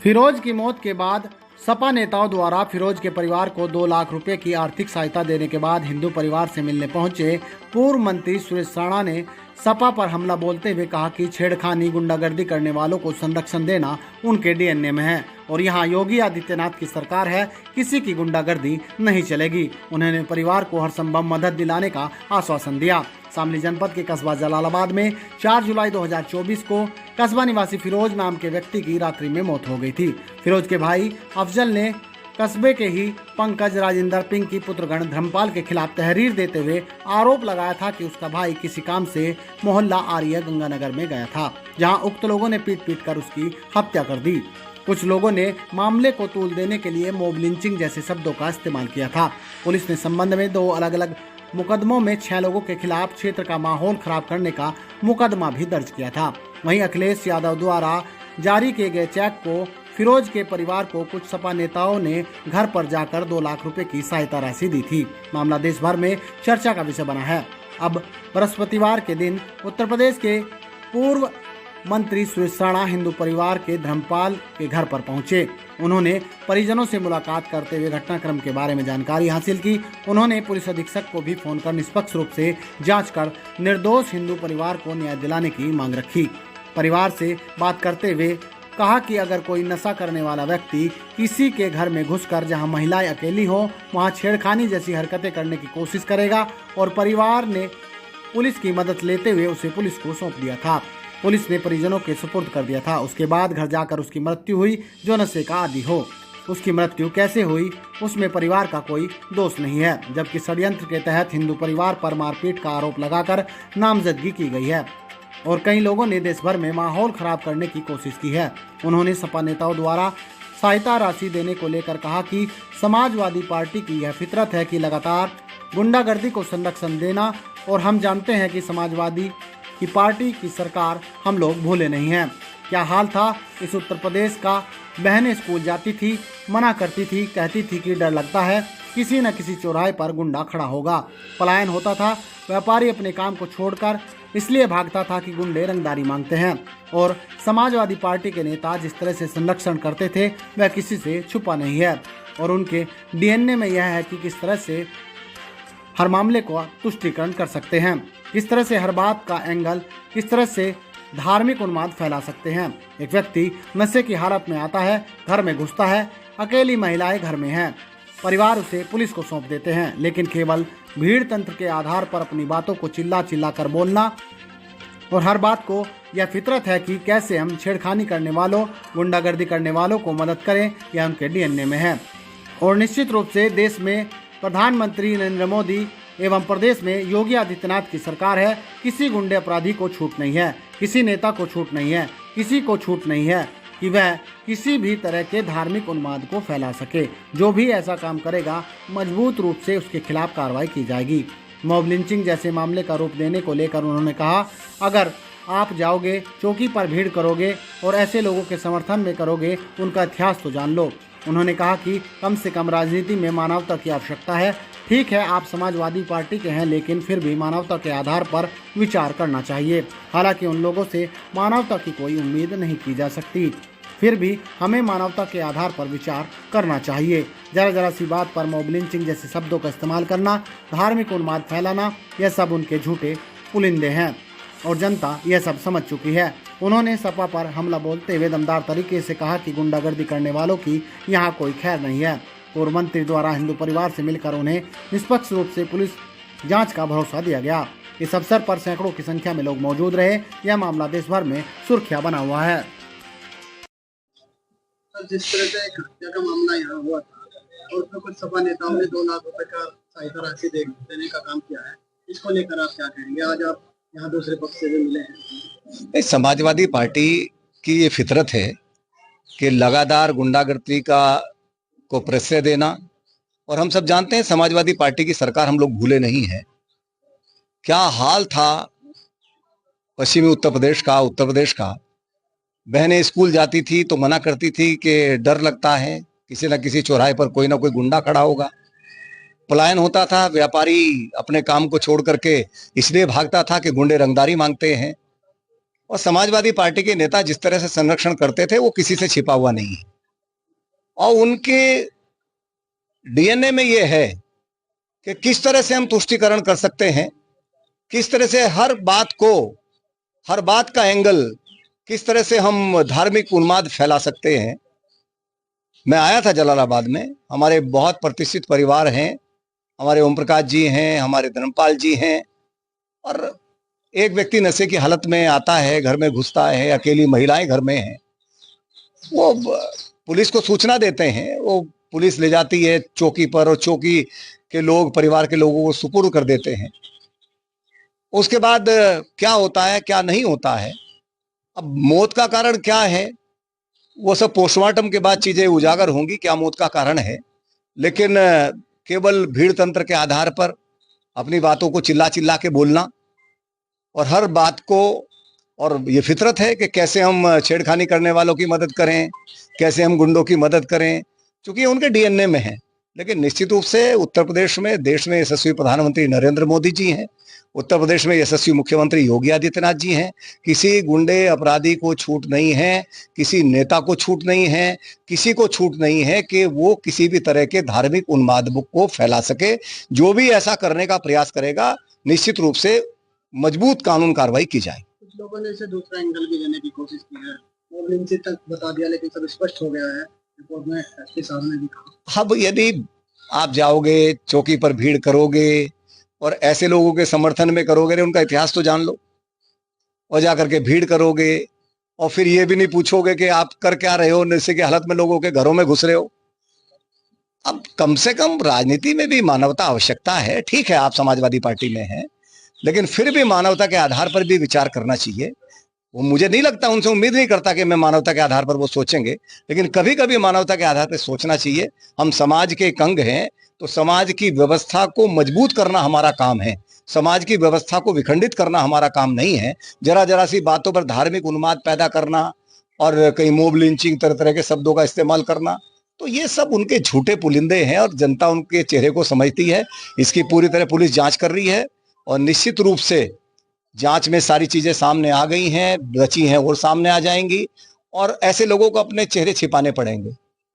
फिरोज की मौत के बाद सपा नेताओं द्वारा फिरोज के परिवार को 2 लाख रुपए की आर्थिक सहायता देने के बाद हिंदू परिवार से मिलने पहुंचे पूर्व मंत्री सुरेश राणा ने सपा पर हमला बोलते हुए कहा कि छेड़खानी गुंडागर्दी करने वालों को संरक्षण देना उनके डीएनए में है और यहाँ योगी आदित्यनाथ की सरकार है, किसी की गुंडागर्दी नहीं चलेगी। उन्होंने परिवार को हर संभव मदद दिलाने का आश्वासन दिया। शामली जनपद के कस्बा जलालाबाद में 4 जुलाई 2024 को कस्बा निवासी फिरोज नाम के व्यक्ति की रात्रि में मौत हो गई थी। फिरोज के भाई अफजल ने कस्बे के ही पंकज राजेंद्र पिंकी पुत्रगण धर्मपाल के खिलाफ तहरीर देते हुए आरोप लगाया था कि उसका भाई किसी काम से मोहल्ला आर्य गंगानगर में गया था, जहां उक्त लोगों ने पीट पीट कर उसकी हत्या कर दी। कुछ लोगों ने मामले को तूल देने के लिए मॉब लिंचिंग जैसे शब्दों का इस्तेमाल किया था। पुलिस ने संबंध में 2 अलग अलग मुकदमों में 6 लोगों के खिलाफ क्षेत्र का माहौल खराब करने का मुकदमा भी दर्ज किया था। वहीं अखिलेश यादव द्वारा जारी किए गए चेक को फिरोज के परिवार को कुछ सपा नेताओं ने घर पर जाकर 2 लाख रुपए की सहायता राशि दी थी। मामला देश भर में चर्चा का विषय बना है। अब बृहस्पतिवार के दिन उत्तर प्रदेश के पूर्व मंत्री सुरेश राणा हिंदू परिवार के धर्मपाल के घर पर पहुंचे। उन्होंने परिजनों से मुलाकात करते हुए घटनाक्रम के बारे में जानकारी हासिल की। उन्होंने पुलिस अधीक्षक को भी फोन कर निष्पक्ष रूप से जांच कर निर्दोष हिंदू परिवार को न्याय दिलाने की मांग रखी। परिवार से बात करते हुए कहा कि अगर कोई नशा करने वाला व्यक्ति किसी के घर में घुसकर जहां महिलाएं अकेली हो वहां छेड़खानी जैसी हरकतें करने की कोशिश करेगा और परिवार ने पुलिस की मदद लेते हुए उसे पुलिस को सौंप दिया था। पुलिस ने परिजनों के सुपुर्द कर दिया था। उसके बाद घर जाकर उसकी मृत्यु हुई, जो नशे का आदी हो। उसकी मृत्यु कैसे हुई उसमें परिवार का कोई दोष नहीं है, जबकि षड्यंत्र के तहत हिंदू परिवार पर मारपीट का आरोप लगाकर नामजदगी की गई है और कई लोगों ने देश भर में माहौल खराब करने की कोशिश की है। उन्होंने सपा नेताओं द्वारा सहायता राशि देने को लेकर कहा कि समाजवादी पार्टी की यह फितरत है कि लगातार गुंडागर्दी को संरक्षण देना, और हम जानते हैं कि समाजवादी की पार्टी की सरकार हम लोग भूले नहीं हैं। क्या हाल था इस उत्तर प्रदेश का। बहनें स्कूल जाती थी, मना करती थी, कहती थी कि डर लगता है किसी न किसी चौराहे पर गुंडा खड़ा होगा। पलायन होता था, व्यापारी अपने काम को छोड़कर इसलिए भागता था कि गुंडे रंगदारी मांगते हैं। और समाजवादी पार्टी के नेता जिस तरह से संरक्षण करते थे वह किसी से छुपा नहीं है और उनके डीएनए में यह है कि किस तरह से हर मामले को तुष्टीकरण कर सकते हैं, किस तरह से हर बात का एंगल, किस तरह से धार्मिक उन्माद फैला सकते हैं। एक व्यक्ति नशे की हालत में आता है, घर में घुसता है, अकेली महिलाएं घर में हैं, परिवार उसे पुलिस को सौंप देते हैं, लेकिन केवल भीड़ तंत्र के आधार पर अपनी बातों को चिल्ला चिल्ला कर बोलना और हर बात को यह फितरत है कि कैसे हम छेड़खानी करने वालों, गुंडागर्दी करने वालों को मदद करें, यह उनके डीएनए में है। और निश्चित रूप से देश में प्रधानमंत्री नरेंद्र मोदी एवं प्रदेश में योगी आदित्यनाथ की सरकार है। किसी गुंडे अपराधी को छूट नहीं है, किसी नेता को छूट नहीं है, किसी को छूट नहीं है कि वह किसी भी तरह के धार्मिक उन्माद को फैला सके। जो भी ऐसा काम करेगा मजबूत रूप से उसके खिलाफ कार्रवाई की जाएगी। मॉब लिंचिंग जैसे मामले का रूप देने को लेकर उन्होंने कहा, अगर आप जाओगे, चौकी पर भीड़ करोगे और ऐसे लोगों के समर्थन में करोगे, उनका इतिहास तो जान लो। उन्होंने कहा कि कम से कम राजनीति में मानवता की आवश्यकता है। ठीक है, आप समाजवादी पार्टी के हैं, लेकिन फिर भी मानवता के आधार पर विचार करना चाहिए। हालांकि उन लोगों से मानवता की कोई उम्मीद नहीं की जा सकती, फिर भी हमें मानवता के आधार पर विचार करना चाहिए। जरा जरा सी बात पर मॉब लिंचिंग जैसे शब्दों का इस्तेमाल करना, धार्मिक उन्माद फैलाना, यह सब उनके झूठे पुलिंदे हैं और जनता यह सब समझ चुकी है। उन्होंने सपा पर हमला बोलते हुए दमदार तरीके से कहा कि गुंडागर्दी करने वालों की यहाँ कोई खैर नहीं है। पूर्व मंत्री द्वारा हिंदू परिवार से मिलकर उन्हें निष्पक्ष रूप से पुलिस जांच का भरोसा दिया गया। इस अवसर पर सैकड़ों की संख्या में लोग मौजूद रहे। यह मामला देश भर में सुर्खियां बना हुआ है। जिस तरह से एक हत्या का मामला यहाँ हुआ था और उसमें कुछ सपा नेताओं ने 2 लाख रुपए का सहायता राशि देने का काम किया है, इसको लेकर आप क्या कहेंगे? आज आप यहाँ दूसरे पक्ष से भी मिले हैं। समाजवादी पार्टी की ये फितरत है कि लगातार गुंडागर्दी को प्रश्रय देना, और हम सब जानते हैं समाजवादी पार्टी की सरकार हम लोग भूले नहीं है। क्या हाल था पश्चिमी उत्तर प्रदेश का। बहनें स्कूल जाती थी तो मना करती थी कि डर लगता है किसी न किसी चौराहे पर कोई ना कोई गुंडा खड़ा होगा। पलायन होता था, व्यापारी अपने काम को छोड़ करके इसलिए भागता था कि गुंडे रंगदारी मांगते हैं। और समाजवादी पार्टी के नेता जिस तरह से संरक्षण करते थे वो किसी से छिपा हुआ नहीं है, और उनके डीएनए में ये है कि किस तरह से हम तुष्टीकरण कर सकते हैं, किस तरह से हर बात का एंगल, किस तरह से हम धार्मिक उन्माद फैला सकते हैं। मैं आया था जलालाबाद में, हमारे बहुत प्रतिष्ठित परिवार हैं, हमारे ओम प्रकाश जी हैं, हमारे धर्मपाल जी हैं, और एक व्यक्ति नशे की हालत में आता है, घर में घुसता है, अकेली महिलाएं घर में हैं, वो पुलिस को सूचना देते हैं, वो पुलिस ले जाती है चौकी पर और चौकी के लोग परिवार के लोगों को सुपुर्द कर देते हैं। उसके बाद क्या होता है क्या नहीं होता है, अब मौत का कारण क्या है वो सब पोस्टमार्टम के बाद चीजें उजागर होंगी, क्या मौत का कारण है। लेकिन केवल भीड़ तंत्र के आधार पर अपनी बातों को चिल्ला चिल्ला के बोलना और हर बात को, और ये फितरत है कि कैसे हम छेड़खानी करने वालों की मदद करें, कैसे हम गुंडों की मदद करें, क्योंकि ये उनके डीएनए में है। लेकिन निश्चित रूप से उत्तर प्रदेश में, देश में यशस्वी प्रधानमंत्री नरेंद्र मोदी जी हैं, उत्तर प्रदेश में यशस्वी मुख्यमंत्री योगी आदित्यनाथ जी हैं। किसी गुंडे अपराधी को छूट नहीं है, किसी नेता को छूट नहीं है, किसी को छूट नहीं है कि वो किसी भी तरह के धार्मिक उन्माद को फैला सके। जो भी ऐसा करने का प्रयास करेगा निश्चित रूप से मजबूत कानून कार्रवाई की जाए। कुछ लोगों ने इसे दूसरा एंगल भी देने की कोशिश की है, वो लिंचित तक बता दिया, लेकिन सब स्पष्ट हो गया है, रिपोर्ट में एसपी साहब ने भी कहा। अब यदि आप जाओगे चौकी पर भीड़ करोगे और ऐसे लोगों के समर्थन में करोगे, उनका इतिहास तो जान लो, और जाकर के भीड़ करोगे और फिर ये भी नहीं पूछोगे कि आप कर क्या रहे हो, नशे की हालत में लोगों के घरों में घुस रहे हो। अब कम से कम राजनीति में भी मानवता आवश्यकता है। ठीक है आप समाजवादी पार्टी में हैं, लेकिन फिर भी मानवता के आधार पर भी विचार करना चाहिए। वो मुझे नहीं लगता, उनसे उम्मीद नहीं करता कि मैं मानवता के आधार पर वो सोचेंगे, लेकिन कभी कभी मानवता के आधार पर सोचना चाहिए। हम समाज के एक अंग हैं, तो समाज की व्यवस्था को मजबूत करना हमारा काम है, समाज की व्यवस्था को विखंडित करना हमारा काम नहीं है। जरा जरा सी बातों पर धार्मिक उन्माद पैदा करना और कहीं मोब लिंचिंग तरह तरह के शब्दों का इस्तेमाल करना, तो ये सब उनके झूठे पुलिंदे हैं और जनता उनके चेहरे को समझती है। इसकी पूरी तरह पुलिस जांच कर रही है और निश्चित रूप से जांच में सारी चीजें सामने आ गई हैं, बची हैं और सामने आ जाएंगी, और ऐसे लोगों को अपने चेहरे छिपाने पड़ेंगे।